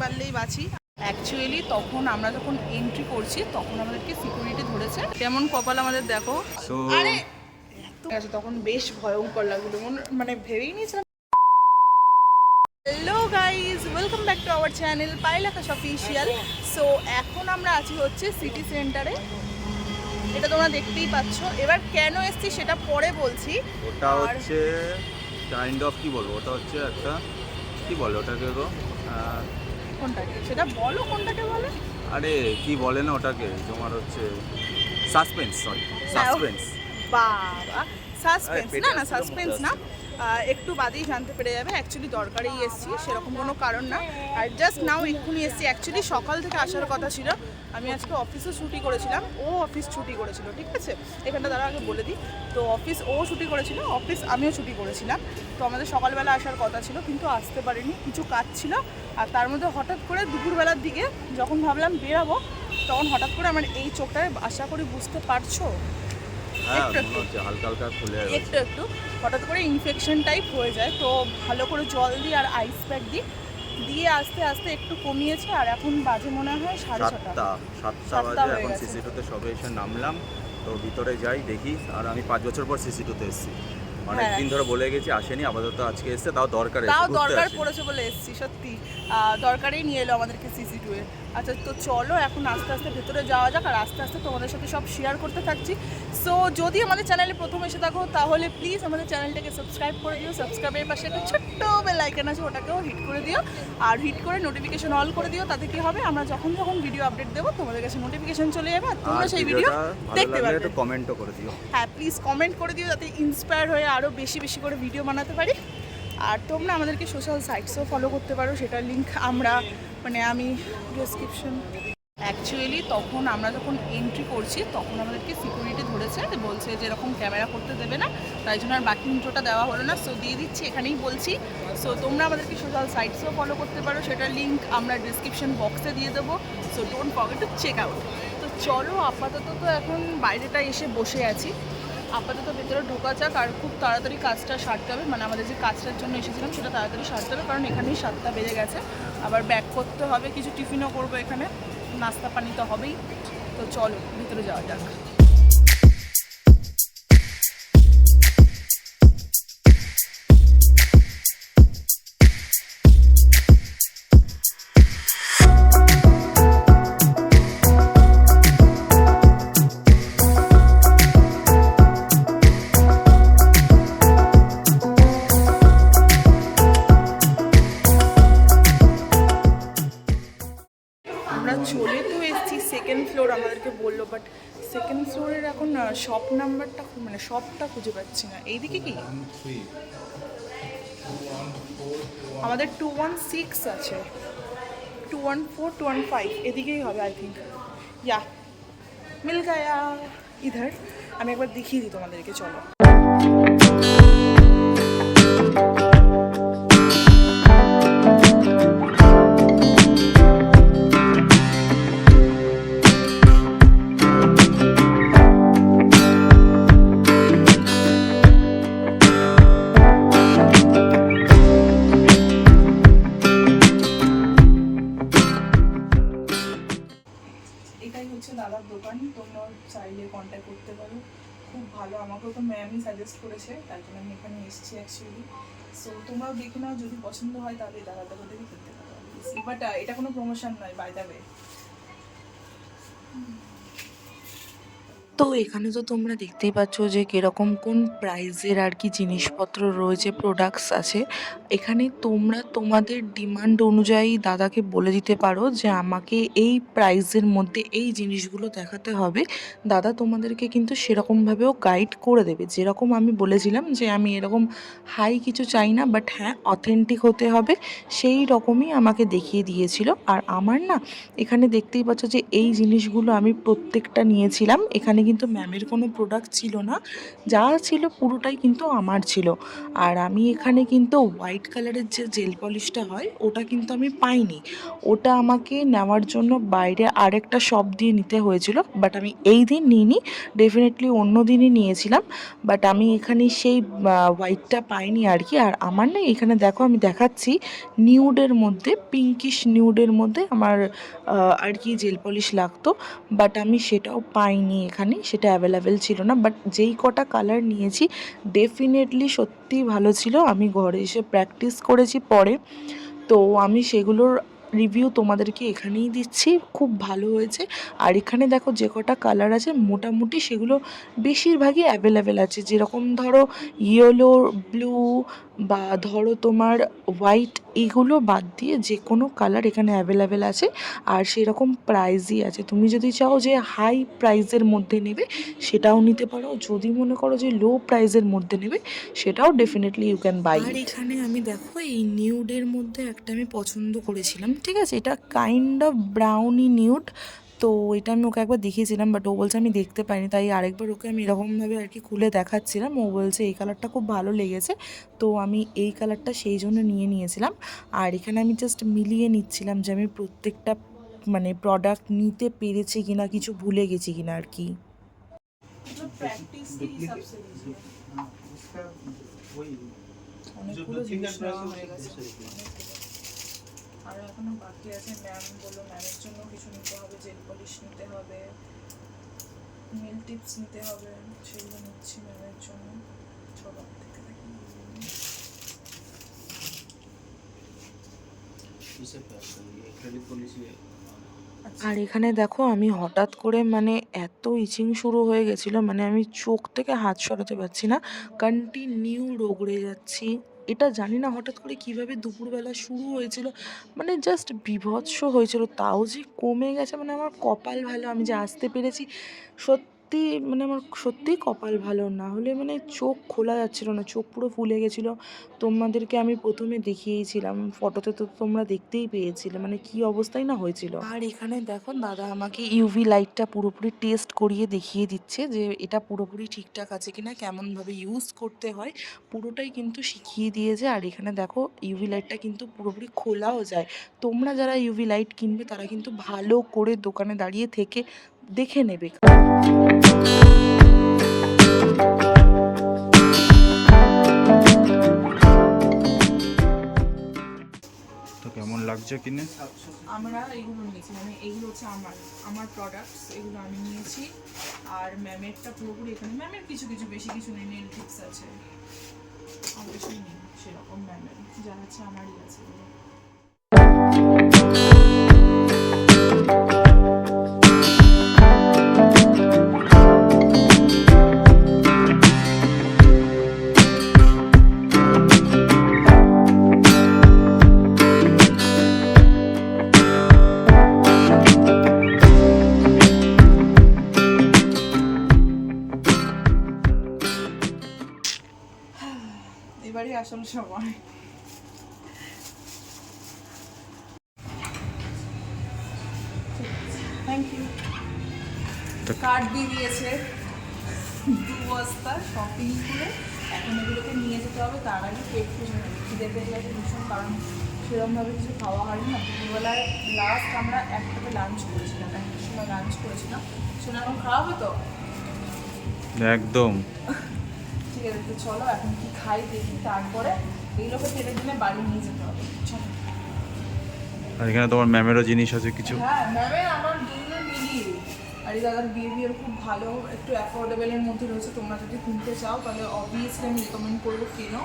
পারলেই বাঁচি। অ্যাকচুয়ালি তখন আমরা যখন এন্ট্রি করছি তখন আমাদেরকে সিকিউরিটি ধরেছে। কেমন কপাল আমাদের দেখো। আরে তখন বেশ ভয়ঙ্কর লাগলো, মানে ভেবেই নিয়েছিলাম। Hello guys, welcome back to our channel Payel Akash official. So এখন আমরা আছি হচ্ছে সিটি সেন্টারে, এটা তোমরা দেখতেই পাচ্ছ। এবার কেন এসছি সেটা পরে বলছি। ওটা হচ্ছে কাইন্ড অফ কি বলবো, ওটা হচ্ছে একটা কি বলে ওটাকে গো, কোনটাকে সেটা বলো, কোনটাকে বলে? আরে কি বলে না ওটাকে, তোমার হচ্ছে সাসপেন্স, সরি সাসপেন্স। বাবা সাসপেন্স না, না সাসপেন্স না, একটু বাদেই জানতে পেরে যাবে। অ্যাকচুয়ালি দরকারেই এসেছি, সেরকম কোনো কারণ না। আর জাস্ট নাও এক্ষুনি এসেছি। অ্যাকচুয়ালি সকাল থেকে আসার কথা ছিল, আমি আজকে অফিসে ছুটি করেছিলাম, ও অফিস ছুটি করেছিল, ঠিক আছে? এখানটা দ্বারা আগে বলে দিই, তো অফিস ও ছুটি করেছিল, অফিস আমিও ছুটি করেছিলাম। তো আমাদের সকালবেলা আসার কথা ছিল, কিন্তু আসতে পারিনি, কিছু কাজ ছিল। আর তার মধ্যে হঠাৎ করে দুপুরবেলার দিকে যখন ভাবলাম বেরাবো, তখন হঠাৎ করে আমার এই চোখটায়, আশা করি বুঝতে পারছো, একটু একটু হঠাৎ করে ইনফেকশন টাইপ হয়ে যায়। তো ভালো করে জল দিই আর আইস প্যাক দিয়ে আস্তে আস্তে একটু কমিয়েছে। আর এখন বাজে মনে হয় 7:30 বাজে। এখন সিসি2তে সবে এসে নামলাম, তো ভিতরে যাই দেখি। আর আমি 5 বছর পর সিসি2তে এসেছি, অনেকদিন ধরে বলে গেছি, আসেনি, আপাতত আজকে এসছে, তাও দরকার পড়েছে বলে এসছি। সত্যি দরকারেই নিয়ে এলো আমাদেরকে সিসি2 এ। আচ্ছা, তো চলো এখন আস্তে আস্তে ভেতরে যাওয়া যাক, আর আস্তে আস্তে তোমাদের সাথে সব শেয়ার করতে থাকছি। সো যদি আমাদের চ্যানেলে প্রথম এসে থাকো তাহলে প্লিজ আমাদের চ্যানেলটাকে সাবস্ক্রাইব করে দিও। সাবস্ক্রাইবের পাশে একটা ছোট্ট বেল আইকন আছে, ওটাকেও হিট করে দিও। আর হিট করে নোটিফিকেশন অল করে দিও, তাতে কি হবে, আমরা যখন যখন ভিডিও আপডেট দেবো তোমাদের কাছে নোটিফিকেশন চলে যাবে, আর তোমরা সেই ভিডিও দেখতে পারবে। একটু কমেন্টও করে দিও। হ্যাঁ, প্লিজ কমেন্ট করে দিও, যাতে ইন্সপায়ার হয়ে আরও বেশি বেশি করে ভিডিও বানাতে পারি। আর তোমরা আমাদেরকে সোশ্যাল সাইটসও ফলো করতে পারো, সেটার লিঙ্ক আমি ডেসক্রিপশন। অ্যাকচুয়ালি তখন আমরা যখন এন্ট্রি করছি তখন আমাদেরকে সিকিউরিটি ধরেছে, বলছে যে এরকম ক্যামেরা করতে দেবে না, তাই জন্য আর বাকি ইন্ট্রোটা দেওয়া হলো না। সো দিয়ে দিচ্ছি, এখানেই বলছি। সো তোমরা আমাদেরকে সোশ্যাল সাইটসও ফলো করতে পারো, সেটার লিঙ্ক আমরা ডিসক্রিপশন বক্সে দিয়ে দেবো। So don't forget to check out. তো চলো, আপাতত তো এখন বাইরেটা এসে বসে আছি, আপাতত ভেতরে ঢোকা যাক। আর খুব তাড়াতাড়ি কাজটা সারতে হবে, মানে আমাদের যে কাজটার জন্য এসেছিলাম সেটা তাড়াতাড়ি সারতে হবে, কারণ এখানেই 7টা বেজে গেছে। আবার ব্যাক করতে হবে, কিছু টিফিনও করবো, এখানে নাস্তা পানি তো হবেই। তো চলো ভিতরে যাওয়া যাক। চলে তো এসেছি সেকেন্ড ফ্লোর, আমাদেরকে বললো, বাট সেকেন্ড ফ্লোরের এখন শপ নাম্বারটা, মানে শপটা খুঁজে পাচ্ছি না। এইদিকে কি আমাদের 216 আছে, 214, 215 এদিকেই হবে আই থিঙ্ক। ইয়া মিল গায়া ইধার। আমি একবার দেখিয়ে দিই তোমাদেরকে, চলো। এটাই হচ্ছে দাদার দোকান, তোমরা চাইলে কন্ট্যাক্ট করতে পারো, খুব ভালো। আমাকেও তো ম্যামই সাজেস্ট করেছে, তাই জন্য আমি এখানে এসেছি অ্যাকচুয়ালি। সো তোমরাও দেখে নাও, যদি পছন্দ হয় তাহলে দাদার দোকান থেকে কিনতে পারো। বাট এটা কোনো প্রমোশন নয়, বাই দ্য ওয়ে। তো এখানে তো তোমরা দেখতেই পাচ্ছ যে কীরকম কোন প্রাইজের আর কি জিনিসপত্র রয়েছে, প্রোডাক্টস আছে এখানে। তোমরা তোমাদের ডিমান্ড অনুযায়ী দাদাকে বলে দিতে পারো যে আমাকে এই প্রাইজের মধ্যে এই জিনিসগুলো দেখাতে হবে, দাদা তোমাদেরকে কিন্তু সেরকমভাবেও গাইড করে দেবে। যেরকম আমি বলেছিলাম যে আমি এরকম হাই কিছু চাই না, বাট হ্যাঁ অথেন্টিক হতে হবে, সেই রকমই আমাকে দেখিয়ে দিয়েছিল। আর আমার না এখানে দেখতেই পাচ্ছ যে এই জিনিসগুলো আমি প্রত্যেকটা নিয়েছিলাম। এখানে কিন্তু ম্যামের কোনো প্রোডাক্ট ছিল না, যা ছিল পুরোটাই কিন্তু আমার ছিল। আর আমি এখানে কিন্তু হোয়াইট কালারের যে জেল পলিশটা হয় ওটা কিন্তু আমি পাইনি, ওটা আমাকে নেওয়ার জন্য বাইরে আরেকটা শপ দিয়ে নিতে হয়েছিল, বাট আমি এই দিন নিইনি, ডেফিনেটলি অন্য দিনই নিয়েছিলাম। বাট আমি এখানে সেই হোয়াইটটা পাইনি আর কি। আর আমার না এখানে দেখো আমি দেখাচ্ছি নিউডের মধ্যে, পিঙ্কিশ নিউডের মধ্যে আমার আর কি জেল পলিশ লাগতো, বাট আমি সেটাও পাইনি এখানে, সেটা অ্যাভেলেবেল ছিল না। বাট যেই কটা কালার নিয়েছি ডেফিনেটলি সত্যিই ভালো ছিল, আমি ঘরে এসে প্র্যাকটিস করেছি পরে, তো আমি সেগুলোর রিভিউ তোমাদেরকে এখানেই দিচ্ছি, খুব ভালো হয়েছে। আর এখানে দেখো যে কটা কালার আছে মোটামুটি সেগুলো বেশিরভাগই অ্যাভেলেবেল আছে, যেরকম ধরো ইয়েলো, ব্লু বা ধরো তোমার হোয়াইট, এগুলো বাদ দিয়ে যে কোনো কালার এখানে অ্যাভেলেবেল আছে। আর সেরকম প্রাইসই আছে, তুমি যদি চাও যে হাই প্রাইসের মধ্যে নেবে সেটাও নিতে পারো, যদি মনে করো যে লো প্রাইসের মধ্যে নেবে সেটাও ডেফিনেটলি ইউ ক্যান বাই। আর এখানে আমি দেখো এই নিউডের মধ্যে একটা আমি পছন্দ করেছিলাম, ঠিক আছে, এটা কাইন্ড অফ ব্রাউনি নিউড, তো এটা আমি ওকে একবার দেখিয়েছিলাম, বাট ও বলছে আমি দেখতে পাইনি, তাই আরেকবার ওকে আমি এরকমভাবে আর কি খুলে দেখাচ্ছিলাম, ও বলছে এই কালারটা খুব ভালো লেগেছে, তো আমি এই কালারটা সেই জন্য নিয়ে নিয়েছিলাম। আর এখানে আমি জাস্ট মিলিয়ে নিচ্ছিলাম যে আমি প্রত্যেকটা মানে প্রোডাক্ট নিতে পেরেছি কিনা, কিছু ভুলে গেছি কিনা আর কি। অনেকগুলো জিনিস নেওয়া হয়ে গেছে, আর এখনো বাকি আছে। ম্যাম বললো ম্যামের জন্য কিছু নিতে হবে, জেল পলিশ নিতে হবে, নেল টিপস নিতে হবে, সেগুলো নিচ্ছি ম্যামের জন্য। চলো থেকে দেখি। আর এখানে দেখো আমি হঠাৎ করে মানে এত ইচিং শুরু হয়ে গেছিলো, মানে আমি চোখ থেকে হাত সরাতে পারছি না, কন্টিনিউ রগড়ে যাচ্ছি। এটা জানি না হঠাৎ করে কিভাবে দুপুরবেলা শুরু হয়েছিল, মানে জাস্ট বীভৎস হয়েছিল, তাও যে কমে গেছে, মানে আমার কপাল ভালো আমি যে আসতে পেরেছি, সত্যি মানে আমার সত্যিই কপাল ভালো, না হলে মানে চোখ খোলা যাচ্ছিল না, চোখ পুরো ফুলে গেছিলো। তোমাদেরকে আমি প্রথমে দেখিয়েছিলাম ফটোতে, তো তোমরা দেখতেই পেয়েছিলে মানে কি অবস্থায় না হয়েছিল। আর এখানে দেখো দাদা আমাকে ইউভি লাইটটা পুরোপুরি টেস্ট করিয়ে দেখিয়ে দিচ্ছে যে এটা পুরোপুরি ঠিকঠাক আছে কিনা, কেমনভাবে ইউজ করতে হয় পুরোটাই কিন্তু শিখিয়ে দিয়েছে। আর এখানে দেখো ইউভি লাইটটা কিন্তু পুরোপুরি খোলাও যায়, তোমরা যারা ইউভি লাইট কিনবে তারা কিন্তু ভালো করে দোকানে দাঁড়িয়ে থেকে দেখে নেবে। তো কেমন লাগছে কিনে? আমরা এগুলো নিয়েছি, মানে এগুলো হচ্ছে আমার প্রোডাক্টস, এগুলো আমি নিয়েছি। আর ম্যামেরটা পুরোপুরি এখানে, ম্যামের কিছু কিছু বেশি কিছু নেই, নেল টিপস আছে, আর কিছুই নেই সেরকম ম্যামের, যা আছে আমারই আছে। এবারই আসল সময়। Thank you. কার্ড দিয়ে দিয়েছে 2 বস্তা শপিং করে, এখন এগুলোকে নিয়ে যেতে হবে, তার আগে পেট খিদে পেয়ে গেছে ভীষণ, কারণ সেরকমভাবে কিছু খাওয়া হয়নি না। দুপুরবেলায় লাস্ট আমরা একটাতে লাঞ্চ করেছিলাম, একটার সময় লাঞ্চ করেছিলাম, সেটা এখন খাওয়া হতো একদম। ঠিক আছে, তো চলো এখন কি খাই দেখি, তারপরে এইগুলোকে টেনে টেনে বাড়ি নিয়ে যেতে হবে। চলো। আর এখানে তোমার ম্যামেরও জিনিস আছে কিছু? হ্যাঁ, ম্যামের আমার দুজনের মিলিয়ে। আর এই দাদার বিহেভিয়ার খুব ভালো, একটু অ্যাফোর্ডেবলের মধ্যে রয়েছে, তোমরা যদি কিনতে চাও তাহলে অবভিয়াসলি আমি রেকমেন্ড করবো কেনো,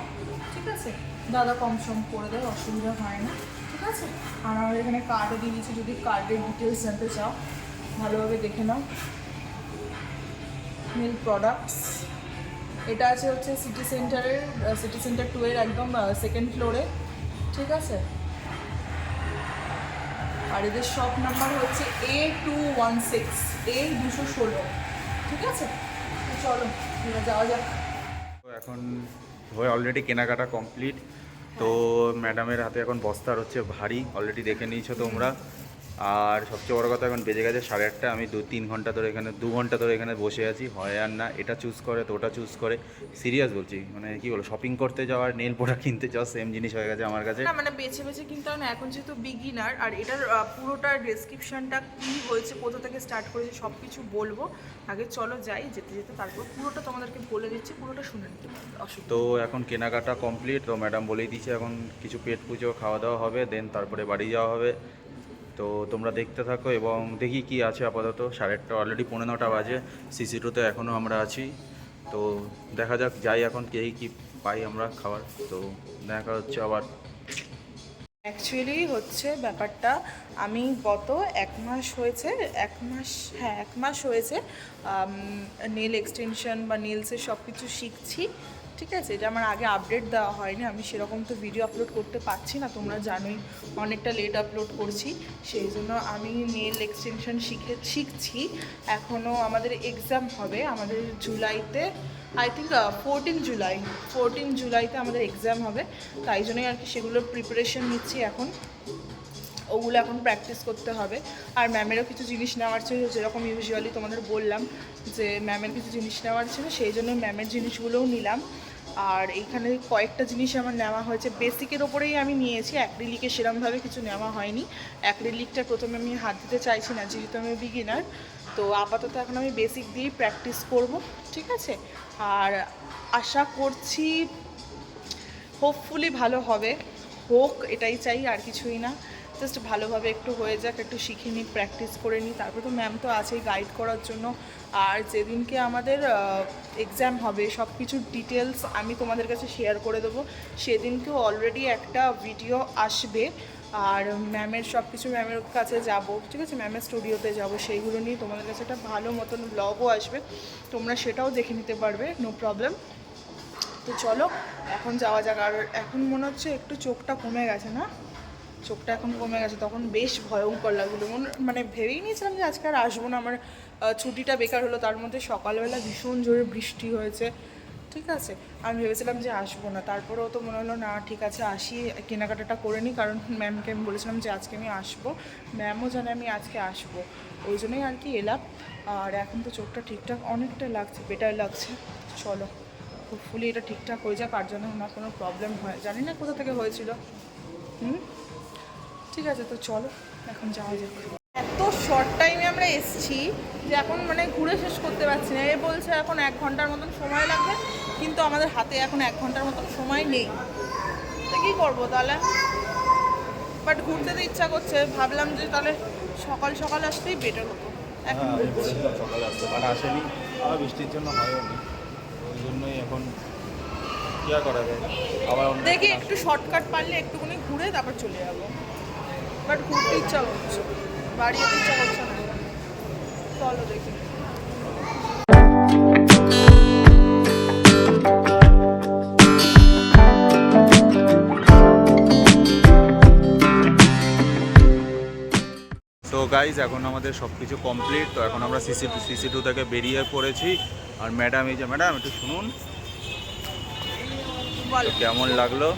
ঠিক আছে। দাদা কম সম করে দেয়, অসুবিধা হয় না, ঠিক আছে। আর আমার এখানে কার্ডও দিয়ে দিয়েছি, যদি কার্ডের ডিটেলস জানতে চাও ভালোভাবে দেখে নাও। মিল্ক প্রোডাক্টস, এটা আছে হচ্ছে সিটি সেন্টার 2 এর একদম সেকেন্ড ফ্লোরে, ঠিক আছে। আর এদের শপ নাম্বার হচ্ছে A216, A216, ঠিক আছে। তো চলো যাওয়া যাক। তো এখন হয়ে অলরেডি কেনাকাটা কমপ্লিট, তো ম্যাডামের হাতে এখন বস্তার হচ্ছে ভারী, অলরেডি দেখে নিয়েছো তোমরা। আর সবচেয়ে বড় কথা এখন বেজে গেছে 8:30, আমি 2-3 ঘন্টা ধরে এখানে 2 ঘন্টা ধরে এখানে বসে আছি, হয় আর না এটা চুজ করে তো ওটা চুজ করে। সিরিয়াস বলছি, মানে কি বলো, শপিং করতে যাওয়া আর নেল প্রোডাক্ট কিনতে যাওয়া সেম জিনিস হয়ে গেছে আমার কাছে। না মানে বেছে বেছে কিন্তু না, এখন যেহেতু বিগিনার, আর এটার পুরোটা ডেসক্রিপশনটা কী হয়েছে, কোথা থেকে স্টার্ট করেছে সব কিছু বলবো। আগে চলো যাই, যেতে যেতে তারপর পুরোটা তোমাদেরকে বলে দিচ্ছি, পুরোটা শুনে নিতে পারবে, অসুবিধা তো এখন কেনাকাটা কমপ্লিট, তো ম্যাডাম বলেই দিয়েছে এখন কিছু পেট পুজো খাওয়া দাওয়া হবে, দেন তারপরে বাড়ি যাওয়া হবে। তো তোমরা দেখতে থাকো এবং দেখি কি আছে। আপাতত 8:30, অলরেডি 9:45 বাজে, সিসি2তে এখনও আমরা আছি। তো দেখা যাক, যাই এখন কে কি পাই আমরা খাবার। তো দেখা হচ্ছে আবার। অ্যাকচুয়ালি হচ্ছে ব্যাপারটা, আমি গত 1 মাস হয়েছে, 1 মাস হয়েছে নেল এক্সটেনশন বা নেলসের সব কিছু শিখছি। ঠিক আছে, এটা আমার আগে আপডেট দেওয়া হয়নি, আমি সেরকম তো ভিডিও আপলোড করতে পারছি না, তোমরা জানোই অনেকটা লেট আপলোড করছি। সেই জন্য আমি নেল এক্সটেনশন শিখছি। এখনও আমাদের এক্সাম হবে আমাদের জুলাইতে, আই থিঙ্ক 14 জুলাইতে আমাদের এক্সাম হবে। তাই জন্যই আর কি সেগুলোর প্রিপারেশন নিচ্ছি এখন, ওগুলো এখন প্র্যাকটিস করতে হবে। আর ম্যামেরও কিছু জিনিস নেওয়ার ছিল, যেরকম ইউজুয়ালি তোমাদের বললাম যে ম্যামের কিছু জিনিস নেওয়ার ছিল, সেই জন্য ম্যামের জিনিসগুলোও নিলাম। আর এইখানে কয়েকটা জিনিস আমার নেওয়া হয়েছে, বেসিকের ওপরেই আমি নিয়েছি, অ্যাক্রিলিকে সেরমভাবে কিছু নেওয়া হয়নি। অ্যাক্রিলিকটা প্রথমে আমি হাত দিতে চাইছি না, যেহেতু আমি বিগিনার। তো আপাতত এখন আমি বেসিক দিয়েই প্র্যাকটিস করব, ঠিক আছে। আর আশা করছি হোপফুলি ভালো হবে, হোক এটাই চাই, আর কিছুই না। জাস্ট ভালোভাবে একটু হয়ে যাক, একটু শিখে নিই, প্র্যাকটিস করে নিই, তারপর তো ম্যাম তো আছেই গাইড করার জন্য। আর যেদিনকে আমাদের এক্সাম হবে সব কিছুর ডিটেলস আমি তোমাদের কাছে শেয়ার করে দেবো। সেদিনকেও অলরেডি একটা ভিডিও আসবে, আর ম্যামের সব কিছু ম্যামের কাছে যাব, ঠিক আছে, ম্যামের স্টুডিওতে যাব, সেইগুলো নিয়ে তোমাদের কাছে একটা ভালো মতন ব্লগও আসবে, তোমরা সেটাও দেখে নিতে পারবে, নো প্রবলেম। তো চলো এখন যাওয়া যাক। আর এখন মনে হচ্ছে একটু চোখটা কমে গেছে, না চোখটা এখন কমে গেছে, তখন বেশ ভয়ঙ্কর লাগলো, মানে ভেবেই নিয়েছিলাম যে আজকে আর আসবো না, আমার ছুটিটা বেকার হলো। তার মধ্যে সকালবেলা ভীষণ জোরে বৃষ্টি হয়েছে, ঠিক আছে, আমি ভেবেছিলাম যে আসবো না, তারপরেও তো মনে হলো না ঠিক আছে আসি, কেনাকাটাটা করে নিই, কারণ ম্যামকে আমি বলেছিলাম যে আজকে আমি আসবো, ম্যামও জানে আমি আজকে আসবো, ওই জন্যই আর কি এলাম। আর এখন তো চোখটা ঠিকঠাক অনেকটা লাগছে, বেটার লাগছে। চলো হোপফুলি এটা ঠিকঠাক হয়ে যাক, আর যেন না কোনো প্রবলেম হয়, জানি না কোথা থেকে হয়েছিল। ঠিক আছে, তো চলো এখন যাওয়া যাক। এত শর্ট টাইমে আমরা এসছি যে এখন মানে ঘুরে শেষ করতে পারছি না। এ বলছে এখন 1 ঘন্টার মতন সময় লাগবে, কিন্তু আমাদের হাতে এখন 1 ঘন্টার মতন সময় নেই, তো কী করবো তাহলে। বাট ঘুরতে তো ইচ্ছা করছে, ভাবলাম যে তাহলে সকাল সকাল আসতেই বেটার হতো। এখন সকালে আসতে বাট আসেনি, আর বৃষ্টির জন্য হয়নি, ওই জন্যই এখন কি আর করা যায়। আবার দেখি একটু শর্টকাট পারলে একটুখানি ঘুরে তারপর চলে যাবো, বাট ঘুরতে ইচ্ছা করছে, বাড়ি যেতে ইচ্ছা করছে না। চলো দেখি। তো গাইজ এখন আমাদের সব কিছু কমপ্লিট, তো এখন আমরা সিসি2 থেকে বেরিয়ে পড়েছি। আর ম্যাডাম, এই যে ম্যাডাম একটু শুনুন, বল কেমন লাগলো?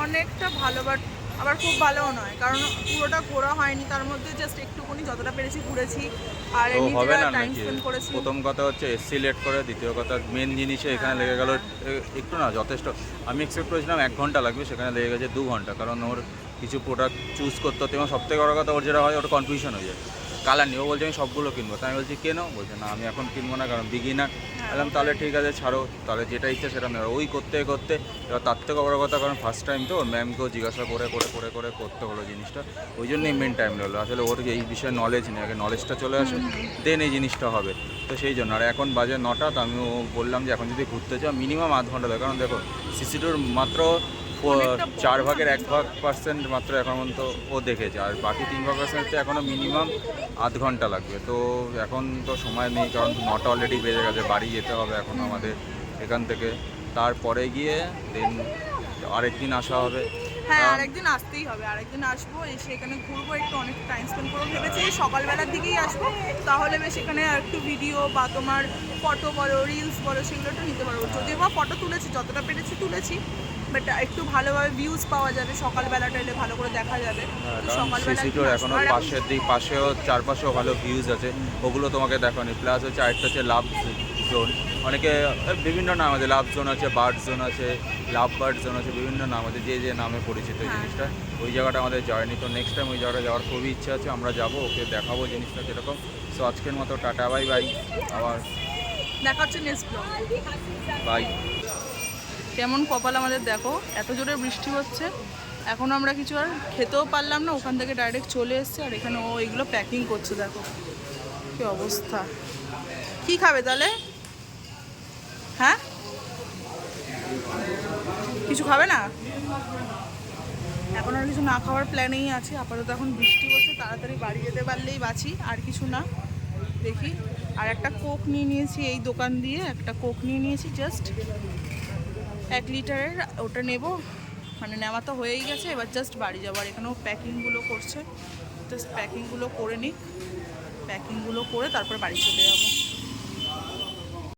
অনেকটা ভালো, বাট আবার খুব ভালোও নয়, কারণ পুরোটা ঘোরা হয়নি, তার মধ্যে জাস্ট একটুখানি যতটা পেরেছি ঘুরেছি, আর তো হবে না টাইম নাকি? স্পেন্ড করেছি। প্রথম কথা হচ্ছে এসসি লেট করে, দ্বিতীয় কথা মেন জিনিসে এখানে লেগে গেল একটু না যথেষ্ট। আমি এক্সপেক্ট করেছিলাম 1 ঘন্টা লাগবে, সেখানে লেগে গেছে 2 ঘন্টা, কারণ ওর কিছু প্রোডাক্ট চুজ করতে হতো। এবং সবথেকে বড় কথা, ওর যেটা হয় ওটা কনফিউশন হয়ে যায়, কালার নিয়ে। ও বলছে আমি সবগুলো কিনবো, তাই আমি বলছি কেন, বলছে না আমি এখন কিনবো না, কারণ বিগিনার। বললাম তাহলে ঠিক আছে ছাড়ো, তাহলে যেটা ইচ্ছা সেটা নেবে। ওই করতে করতে এবার তার থেকে বড় কথা, কারণ ফার্স্ট টাইম তো ওর ম্যামকেও জিজ্ঞাসা করে করে করে করে করতে হলো জিনিসটা, ওই জন্যই মেন টাইম হলো। আসলে ওর এই বিষয়ে নলেজ নেই, আগে নলেজটা চলে আসে দেন এই জিনিসটা হবে, তো সেই জন্য। আর এখন বাজে 9টা, তো আমিও বললাম যে এখন যদি ঘুরতে চাও মিনিমাম আধ ঘন্টা লাগে, কারণ দেখো সিসি2 মাত্র 4 ভাগের 1 ভাগ পার্সেন্ট মাত্র এখন পর্যন্ত ও দেখেছে, আর বাকি 3 ভাগ পার্সেন্টে এখনও মিনিমাম আধ ঘন্টা লাগবে। তো এখন তো সময় নেই, কারণ 9টা অলরেডি বেজে গেছে, বাড়ি যেতে হবে এখন আমাদের এখান থেকে। তারপরে গিয়ে দেন আরেকদিন আসা হবে। হ্যাঁ, আরেকদিন আসতেই হবে, আরেকদিন আসবো, এসে এখানে ঘুরবো, একটু অনেক টাইম স্পেন্ড করবো। ভেবেছি সকালবেলার দিকেই আসবো, তাহলে বেশ এখানে একটু ভিডিও বা তোমার ফটো বলো, রিলস বলো, সেগুলো একটু নিতে পারবো। যদিও বা ফটো তুলেছি, যতটা পেরেছি তুলেছি, বাট একটু ভালোভাবে ভিউজ পাওয়া যাবে, সকালবেলাটা এলে ভালো করে দেখা যাবে। সকালবেলা সিসিটোর এখনো পাশেও চারপাশেও ভালো ভিউজ আছে, ওগুলো তোমাকে দেখানি। প্লাস হচ্ছে আরেকটা হচ্ছে লাভ জোন, অনেকে বিভিন্ন নাম আছে, লাভ জোন আছে, বার্ড জোন আছে, লাভ বার্ড জোন আছে, বিভিন্ন নাম আছে, যে যে নামে পরিচিত এই জিনিসটা। ওই জায়গাটা আমাদের যায়নি, তো নেক্সট টাইম ওই জায়গাটা যাওয়ার খুবই ইচ্ছা আছে, আমরা যাবো, ওকে দেখাবো জিনিসটা কীরকম। সো আজকের মতো টাটা, বাই বাই, আবার দেখা হচ্ছে নেক্সট ব্লগ। বাই। কেমন কপাল আমাদের দেখো, এত জোরে বৃষ্টি হচ্ছে, এখন আমরা কিছু আর খেতেও পারলাম না, ওখান থেকে ডাইরেক্ট চলে এসেছে। আর এখানে ও এগুলো প্যাকিং করছে, দেখো কি অবস্থা। কি খাবে তাহলে? হ্যাঁ, কিছু খাবে না? এখন আর কিছু না খাওয়ার প্ল্যানেই আছে আপাতত। এখন বৃষ্টি হচ্ছে, তাড়াতাড়ি বাড়ি যেতে পারলেই বাঁচি, আর কিছু না। দেখি, আর একটা কোক নিয়ে নিয়েছি এই দোকান দিয়ে, একটা কোক নিয়ে নিয়েছি জাস্ট 1 লিটারের, ওটা নেব। মানে নেওয়া তো হয়েই গেছে, এবার জাস্ট বাড়ি যাবো। আর এখানেও প্যাকিংগুলো করছে, জাস্ট প্যাকিংগুলো করে নিই, প্যাকিংগুলো করে তারপর বাড়ি চলে যাবো।